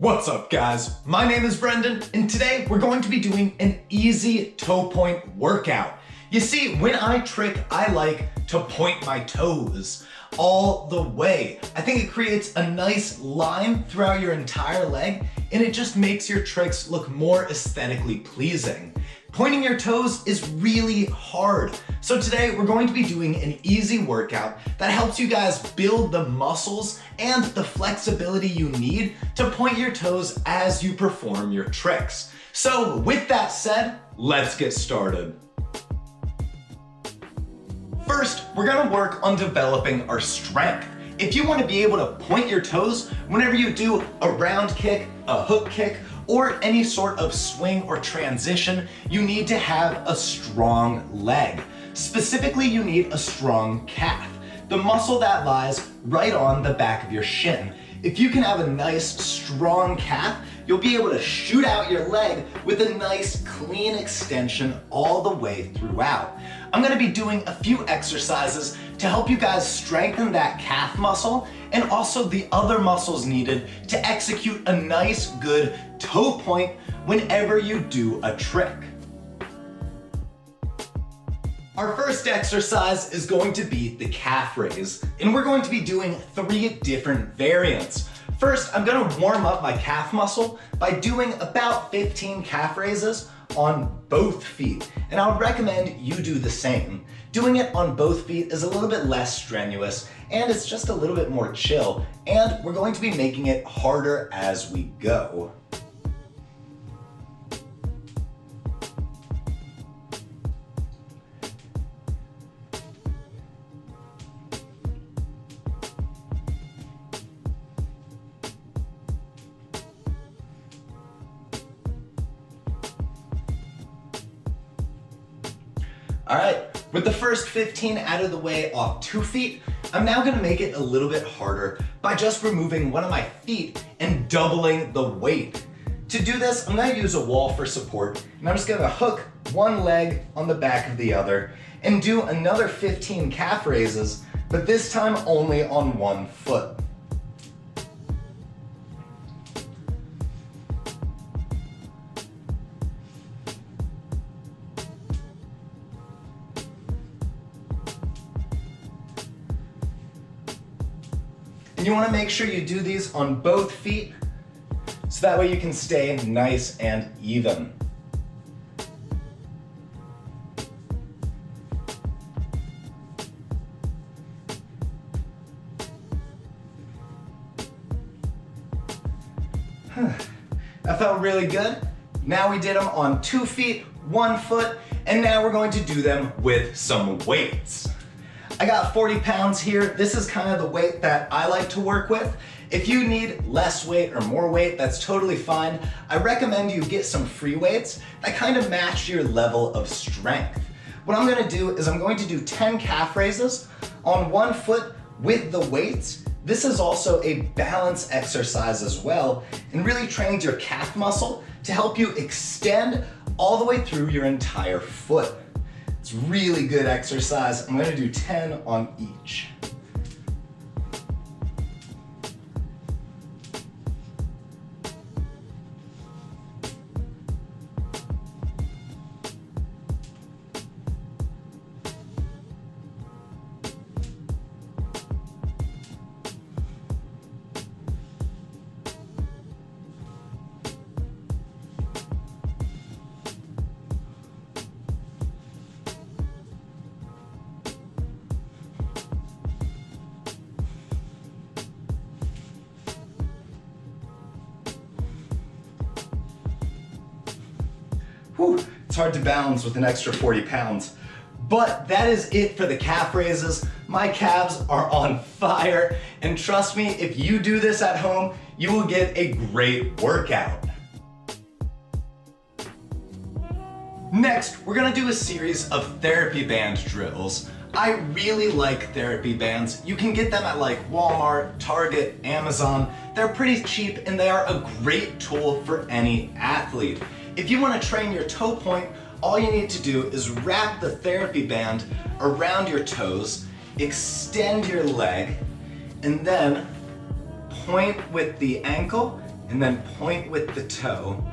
What's up guys? My name is Brendan and today we're going to be doing an easy toe point workout. You see, when I trick, I like to point my toes all the way. I think it creates a nice line throughout your entire leg and it just makes your tricks look more aesthetically pleasing. Pointing your toes is really hard. So today we're going to be doing an easy workout that helps you guys build the muscles and the flexibility you need to point your toes as you perform your tricks. So with that said, let's get started. First, we're gonna work on developing our strength. If you want to be able to point your toes whenever you do a round kick, a hook kick, or any sort of swing or transition, you need to have a strong leg. Specifically, you need a strong calf, the muscle that lies right on the back of your shin. If you can have a nice strong calf, you'll be able to shoot out your leg with a nice clean extension all the way throughout. I'm gonna be doing a few exercises to help you guys strengthen that calf muscle and also the other muscles needed to execute a nice, good toe point whenever you do a trick. Our first exercise is going to be the calf raise, and we're going to be doing 3 different variants. First, I'm gonna warm up my calf muscle by doing about 15 calf raises on both feet, and I would recommend you do the same. Doing it on both feet is a little bit less strenuous, and it's just a little bit more chill, and we're going to be making it harder as we go. All right, with the first 15 out of the way off 2 feet, I'm now gonna make it a little bit harder by just removing one of my feet and doubling the weight. To do this, I'm gonna use a wall for support, and I'm just gonna hook one leg on the back of the other and do another 15 calf raises, but this time only on one foot. You want to make sure you do these on both feet so that way you can stay nice and even. That felt really good. Now we did them on 2 feet, 1 foot, and now we're going to do them with some weights. I got 40 pounds here. This is kind of the weight that I like to work with. If you need less weight or more weight, that's totally fine. I recommend you get some free weights that kind of match your level of strength. What I'm gonna do is I'm going to do 10 calf raises on 1 foot with the weights. This is also a balance exercise as well and really trains your calf muscle to help you extend all the way through your entire foot. It's really good exercise. I'm gonna do 10 on each. Whew, it's hard to balance with an extra 40 pounds. But that is it for the calf raises. My calves are on fire, and trust me, if you do this at home, you will get a great workout. Next, we're gonna do a series of therapy band drills. I really like therapy bands. You can get them at like Walmart, Target, Amazon. They're pretty cheap and they are a great tool for any athlete. If you want to train your toe point, all you need to do is wrap the therapy band around your toes, extend your leg, and then point with the ankle and then point with the toe.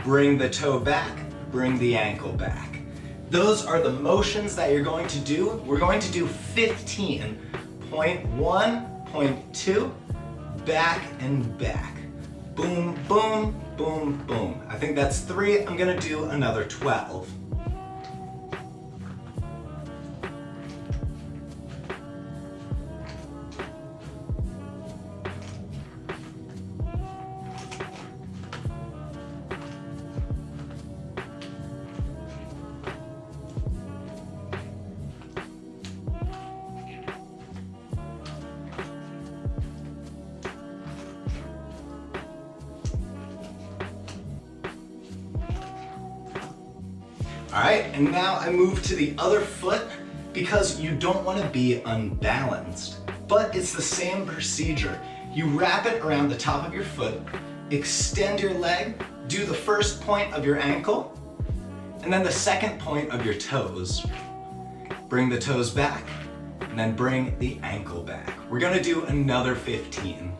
Bring the toe back, bring the ankle back. Those are the motions that you're going to do. We're going to do 15. Point 1, point 2, back and back. Boom, boom, boom, boom. I think that's 3. I'm gonna do another 12. All right, and now I move to the other foot because you don't want to be unbalanced. But it's the same procedure. You wrap it around the top of your foot, extend your leg, do the first point of your ankle, and then the second point of your toes. Bring the toes back, and then bring the ankle back. We're gonna do another 15.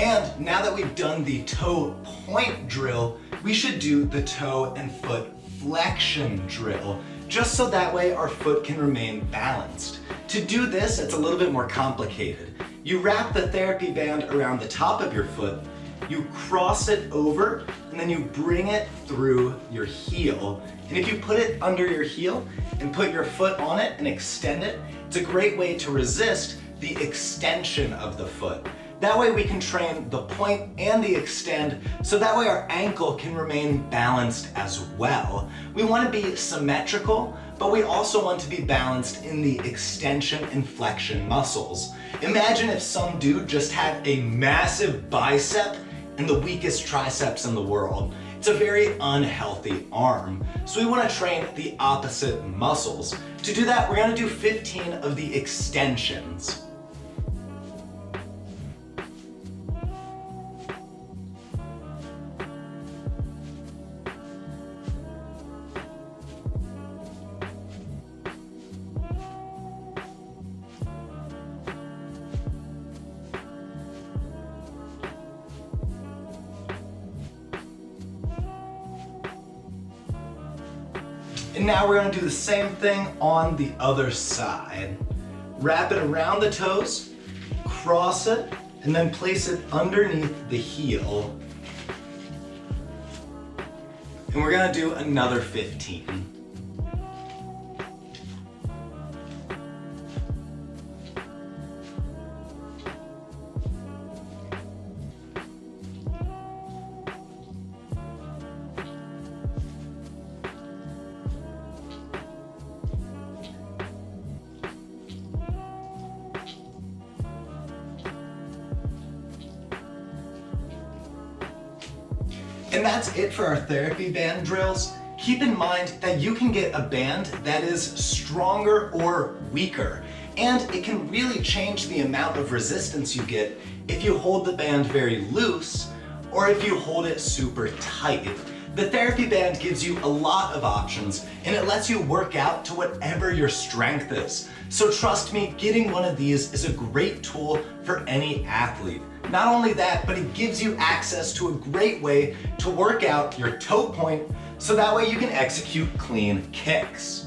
And now that we've done the toe point drill, we should do the toe and foot flexion drill, just so that way our foot can remain balanced. To do this, it's a little bit more complicated. You wrap the therapy band around the top of your foot, you cross it over, and then you bring it through your heel. And if you put it under your heel and put your foot on it and extend it, it's a great way to resist the extension of the foot. That way we can train the point and the extend, so that way our ankle can remain balanced as well. We want to be symmetrical, but we also want to be balanced in the extension and flexion muscles. Imagine if some dude just had a massive bicep and the weakest triceps in the world. It's a very unhealthy arm. So we want to train the opposite muscles. To do that, we're going to do 15 of the extensions. And now we're going to do the same thing on the other side. Wrap it around the toes, cross it, and then place it underneath the heel. And we're going to do another 15. And that's it for our therapy band drills. Keep in mind that you can get a band that is stronger or weaker, and it can really change the amount of resistance you get if you hold the band very loose or if you hold it super tight. The therapy band gives you a lot of options, and it lets you work out to whatever your strength is. So trust me, getting one of these is a great tool for any athlete. Not only that, but it gives you access to a great way to work out your toe point, so that way you can execute clean kicks.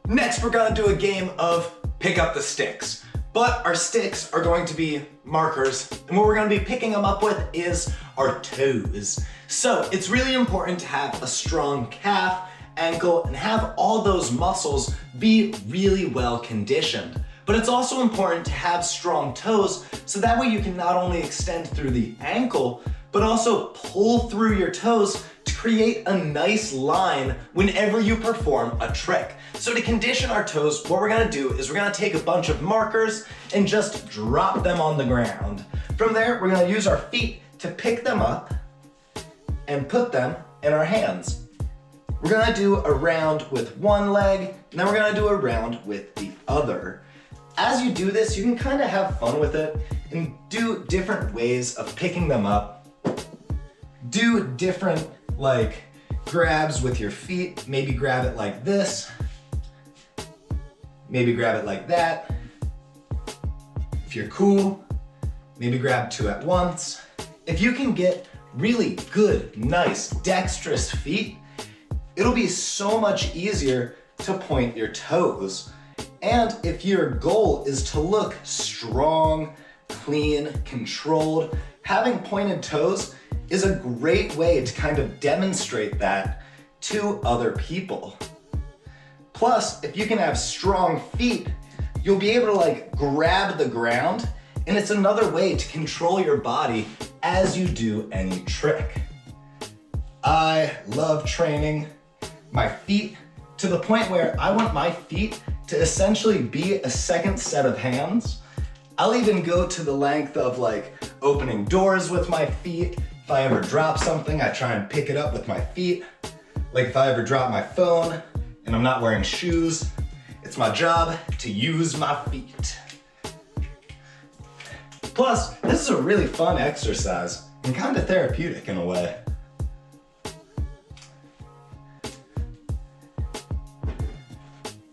Next, we're gonna do a game of pick up the sticks. But our sticks are going to be markers, and what we're gonna be picking them up with is our toes. So it's really important to have a strong calf, ankle, and have all those muscles be really well conditioned. But it's also important to have strong toes, so that way you can not only extend through the ankle, but also pull through your toes to create a nice line whenever you perform a trick. So to condition our toes, what we're gonna do is we're gonna take a bunch of markers and just drop them on the ground. From there, we're gonna use our feet to pick them up and put them in our hands. We're gonna do a round with one leg, and then we're gonna do a round with the other. As you do this, you can kind of have fun with it and do different ways of picking them up. Do different like grabs with your feet. Maybe grab it like this. Maybe grab it like that. If you're cool, maybe grab two at once. If you can get really good, nice, dexterous feet, it'll be so much easier to point your toes. And if your goal is to look strong, clean, controlled, having pointed toes is a great way to kind of demonstrate that to other people. Plus, if you can have strong feet, you'll be able to like grab the ground, and it's another way to control your body as you do any trick. I love training my feet to the point where I want my feet to essentially be a second set of hands. I'll even go to the length of like opening doors with my feet. If I ever drop something, I try and pick it up with my feet. Like if I ever drop my phone and I'm not wearing shoes, it's my job to use my feet. Plus, this is a really fun exercise and kind of therapeutic in a way.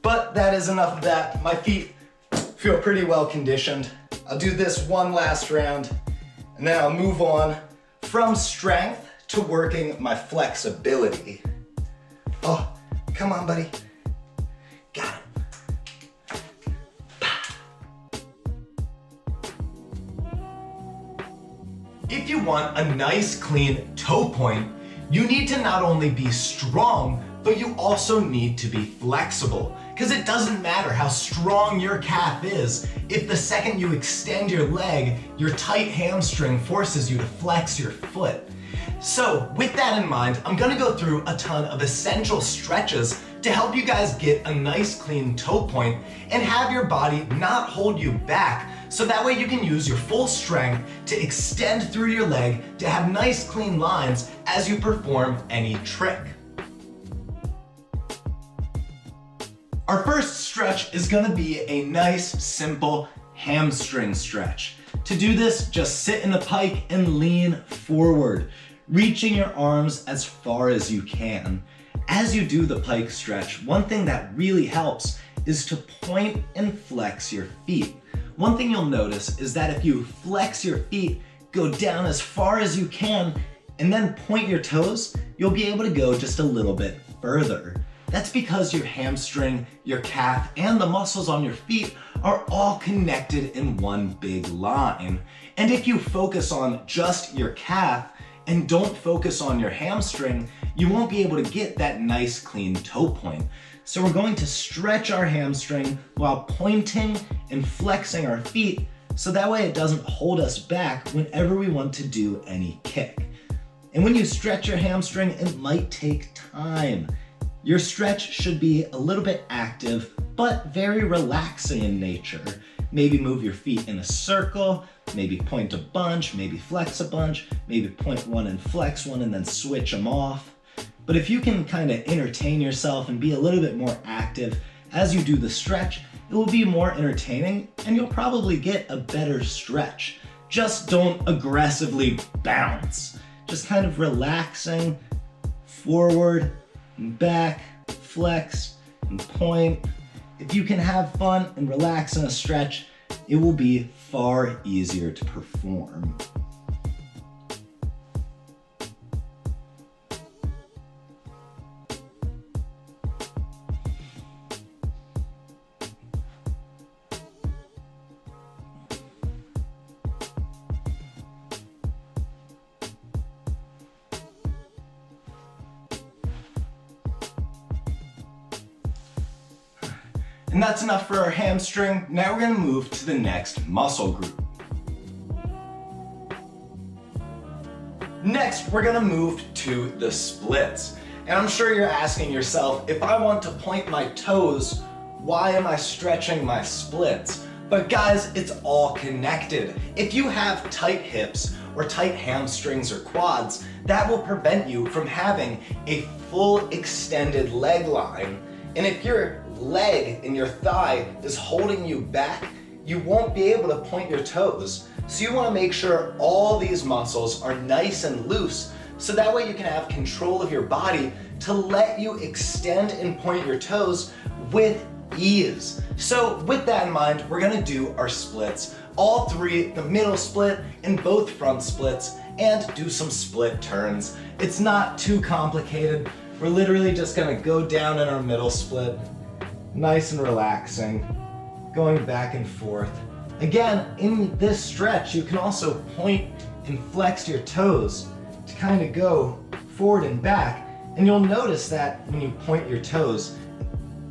But that is enough of that. My feet feel pretty well conditioned. I'll do this one last round, and then I'll move on from strength to working my flexibility. Oh, come on, buddy. Got it. If you want a nice, clean toe point, you need to not only be strong, but you also need to be flexible. Because it doesn't matter how strong your calf is, if the second you extend your leg, your tight hamstring forces you to flex your foot. So with that in mind, I'm gonna go through a ton of essential stretches to help you guys get a nice clean toe point and have your body not hold you back, so that way you can use your full strength to extend through your leg to have nice clean lines as you perform any trick. Our first stretch is gonna be a nice, simple hamstring stretch. To do this, just sit in a pike and lean forward, reaching your arms as far as you can. As you do the pike stretch, one thing that really helps is to point and flex your feet. One thing you'll notice is that if you flex your feet, go down as far as you can, and then point your toes, you'll be able to go just a little bit further. That's because your hamstring, your calf, and the muscles on your feet are all connected in one big line. And if you focus on just your calf and don't focus on your hamstring, you won't be able to get that nice clean toe point. So we're going to stretch our hamstring while pointing and flexing our feet, so that way it doesn't hold us back whenever we want to do any kick. And when you stretch your hamstring, it might take time. Your stretch should be a little bit active, but very relaxing in nature. Maybe move your feet in a circle, maybe point a bunch, maybe flex a bunch, maybe point one and flex one and then switch them off. But if you can kind of entertain yourself and be a little bit more active as you do the stretch, it will be more entertaining and you'll probably get a better stretch. Just don't aggressively bounce. Just kind of relaxing, forward, and back, flex, and point. If you can have fun and relax in a stretch, it will be far easier to perform. And that's enough for our hamstring. Now we're gonna move to the next muscle group. Next, we're gonna move to the splits. And I'm sure you're asking yourself, if I want to point my toes, why am I stretching my splits? But guys, it's all connected. If you have tight hips or tight hamstrings or quads, that will prevent you from having a full extended leg line. And if your leg and your thigh is holding you back, you won't be able to point your toes. So you want to make sure all these muscles are nice and loose, so that way you can have control of your body to let you extend and point your toes with ease. So with that in mind, we're gonna do our splits, all three, the middle split and both front splits, and do some split turns. It's not too complicated. We're literally just gonna go down in our middle split, nice and relaxing, going back and forth. Again, in this stretch, you can also point and flex your toes to kind of go forward and back. And you'll notice that when you point your toes,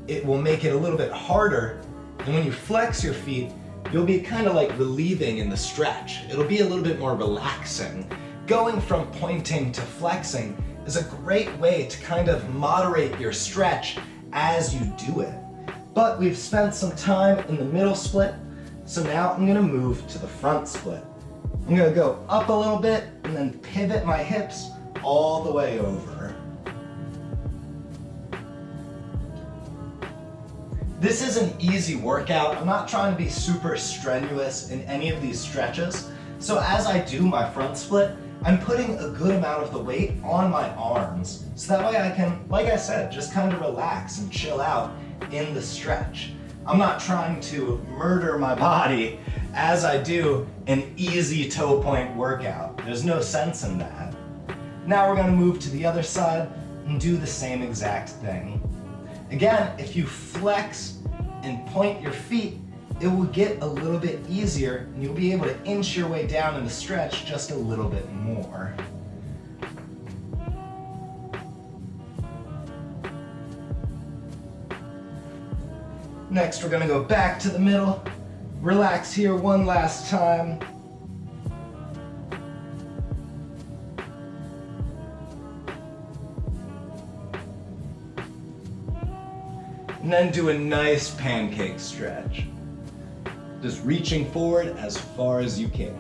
it will make it a little bit harder. And when you flex your feet, you'll be kind of like relieving in the stretch. It'll be a little bit more relaxing. Going from pointing to flexing is a great way to kind of moderate your stretch as you do it. But we've spent some time in the middle split, so now I'm gonna move to the front split. I'm gonna go up a little bit and then pivot my hips all the way over. This is an easy workout. I'm not trying to be super strenuous in any of these stretches. So as I do my front split, I'm putting a good amount of the weight on my arms. So that way I can, like I said, just kind of relax and chill out in the stretch. I'm not trying to murder my body as I do an easy toe point workout. There's no sense in that. Now we're gonna move to the other side and do the same exact thing. Again, if you flex and point your feet, it will get a little bit easier and you'll be able to inch your way down in the stretch just a little bit more. Next, we're gonna go back to the middle, relax here one last time. And then do a nice pancake stretch. Just reaching forward as far as you can.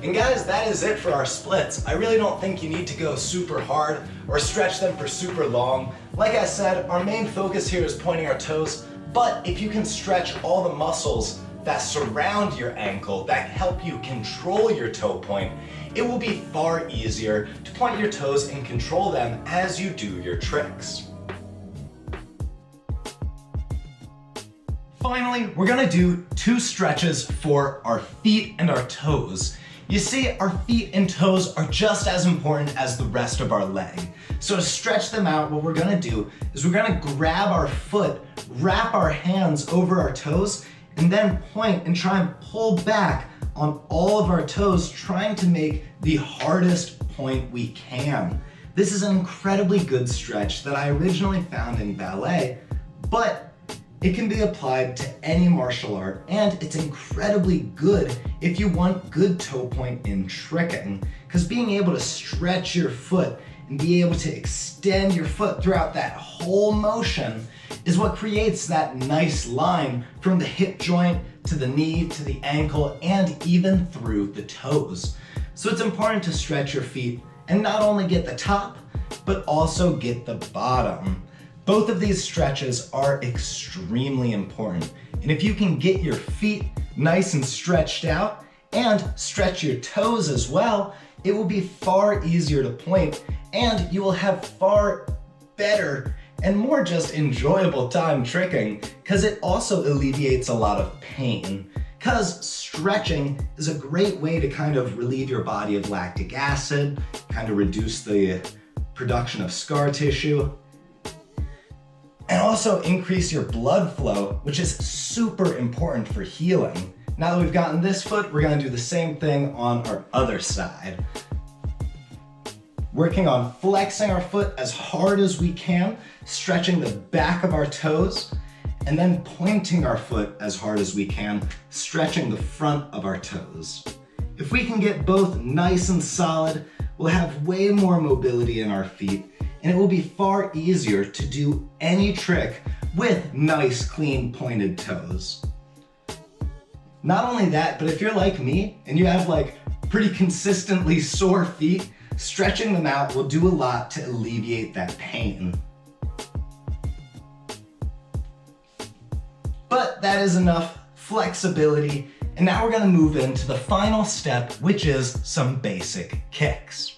And guys, that is it for our splits. I really don't think you need to go super hard or stretch them for super long. Like I said, our main focus here is pointing our toes, but if you can stretch all the muscles that surround your ankle, that help you control your toe point, it will be far easier to point your toes and control them as you do your tricks. Finally, we're gonna do 2 stretches for our feet and our toes. You see, our feet and toes are just as important as the rest of our leg. So to stretch them out, what we're gonna do is we're gonna grab our foot, wrap our hands over our toes, and then point and try and pull back on all of our toes, trying to make the hardest point we can. This is an incredibly good stretch that I originally found in ballet, but it can be applied to any martial art, and it's incredibly good if you want good toe point in tricking, because being able to stretch your foot and be able to extend your foot throughout that whole motion is what creates that nice line from the hip joint to the knee to the ankle and even through the toes. So it's important to stretch your feet and not only get the top, but also get the bottom. Both of these stretches are extremely important. And if you can get your feet nice and stretched out and stretch your toes as well, it will be far easier to point and you will have far better and more just enjoyable time tricking, because it also alleviates a lot of pain. Because stretching is a great way to kind of relieve your body of lactic acid, kind of reduce the production of scar tissue, and also increase your blood flow, which is super important for healing. Now that we've gotten this foot, we're gonna do the same thing on our other side. Working on flexing our foot as hard as we can, stretching the back of our toes, and then pointing our foot as hard as we can, stretching the front of our toes. If we can get both nice and solid, we'll have way more mobility in our feet, and it will be far easier to do any trick with nice, clean, pointed toes. Not only that, but if you're like me and you have like pretty consistently sore feet, stretching them out will do a lot to alleviate that pain. But that is enough flexibility, and now we're gonna move into the final step, which is some basic kicks.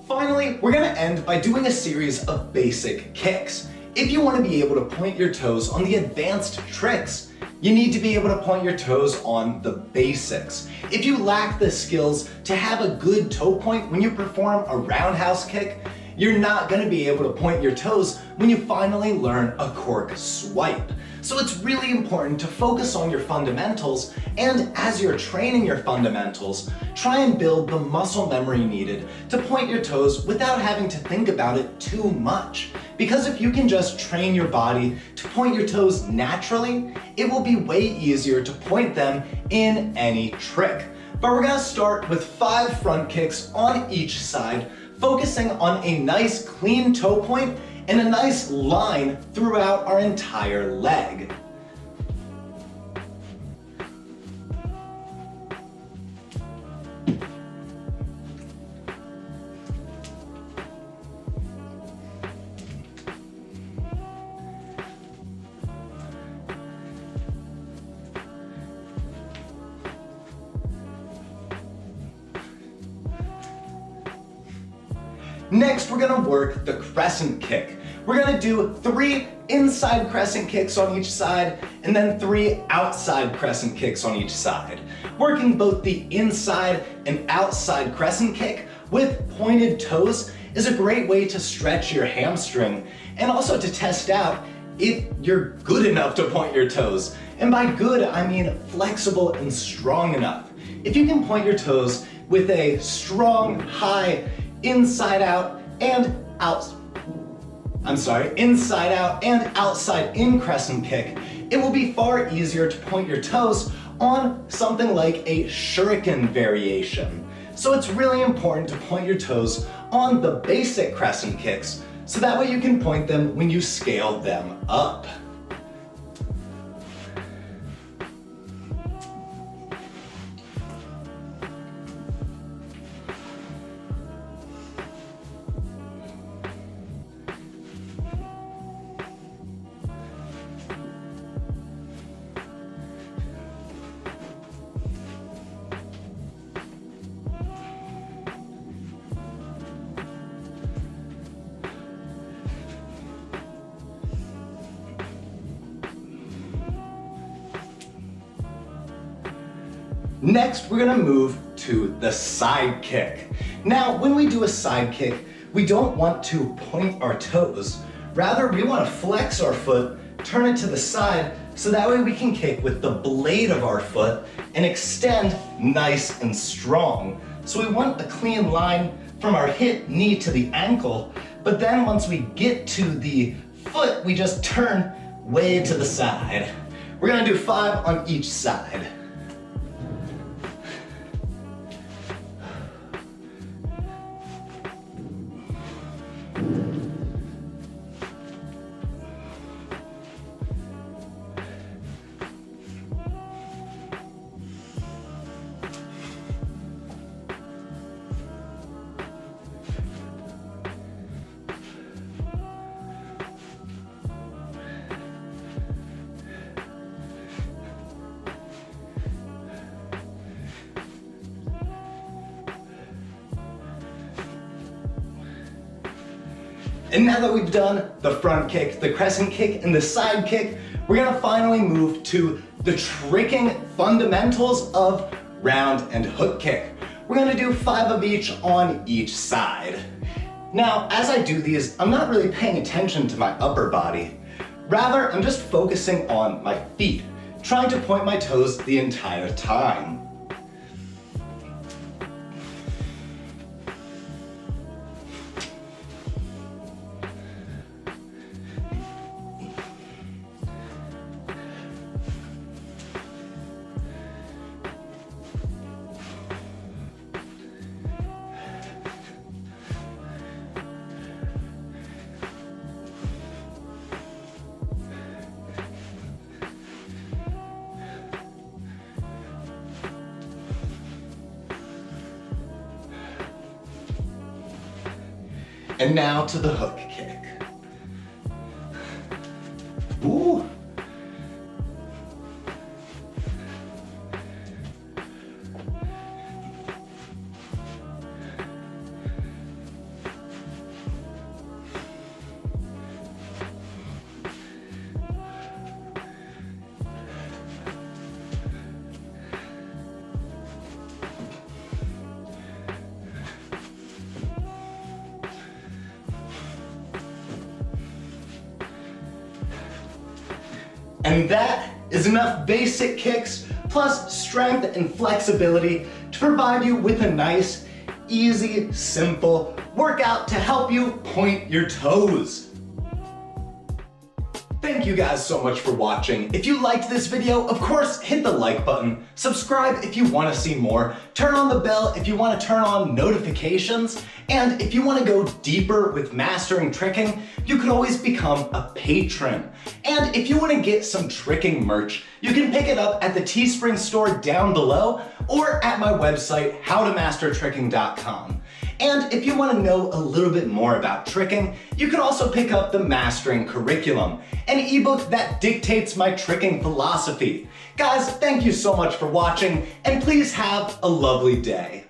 Finally, we're gonna end by doing a series of basic kicks. If you wanna be able to point your toes on the advanced tricks, you need to be able to point your toes on the basics. If you lack the skills to have a good toe point when you perform a roundhouse kick, you're not gonna be able to point your toes when you finally learn a cork swipe. So it's really important to focus on your fundamentals, and as you're training your fundamentals, try and build the muscle memory needed to point your toes without having to think about it too much. Because if you can just train your body to point your toes naturally, it will be way easier to point them in any trick. But we're gonna start with 5 front kicks on each side, focusing on a nice clean toe point and a nice line throughout our entire leg. Next, we're gonna work the crescent kick. We're gonna do 3 inside crescent kicks on each side, and then 3 outside crescent kicks on each side. Working both the inside and outside crescent kick with pointed toes is a great way to stretch your hamstring, and also to test out if you're good enough to point your toes. And by good, I mean flexible and strong enough. If you can point your toes with a strong, high, inside out and outside in crescent kick, it will be far easier to point your toes on something like a shuriken variation. So it's really important to point your toes on the basic crescent kicks, so that way you can point them when you scale them up. Next, we're gonna move to the side kick. Now, when we do a side kick, we don't want to point our toes. Rather, we wanna flex our foot, turn it to the side, so that way we can kick with the blade of our foot and extend nice and strong. So we want a clean line from our hip, knee to the ankle, but then once we get to the foot, we just turn way to the side. We're gonna do 5 on each side. And now that we've done the front kick, the crescent kick, and the side kick, we're gonna finally move to the tricking fundamentals of round and hook kick. We're gonna do 5 of each on each side. Now, as I do these, I'm not really paying attention to my upper body. Rather, I'm just focusing on my feet, trying to point my toes the entire time. And now to the hook kick. Ooh. And that is enough basic kicks plus strength and flexibility to provide you with a nice, easy, simple workout to help you point your toes. Thank you guys so much for watching. If you liked this video, of course, hit the like button, subscribe if you want to see more, turn on the bell if you want to turn on notifications, and if you want to go deeper with mastering tricking, you can always become a patron. And if you want to get some tricking merch, you can pick it up at the Teespring store down below or at my website, howtomastertricking.com. And if you want to know a little bit more about tricking, you can also pick up the Mastering Curriculum, an ebook that dictates my tricking philosophy. Guys, thank you so much for watching, and please have a lovely day.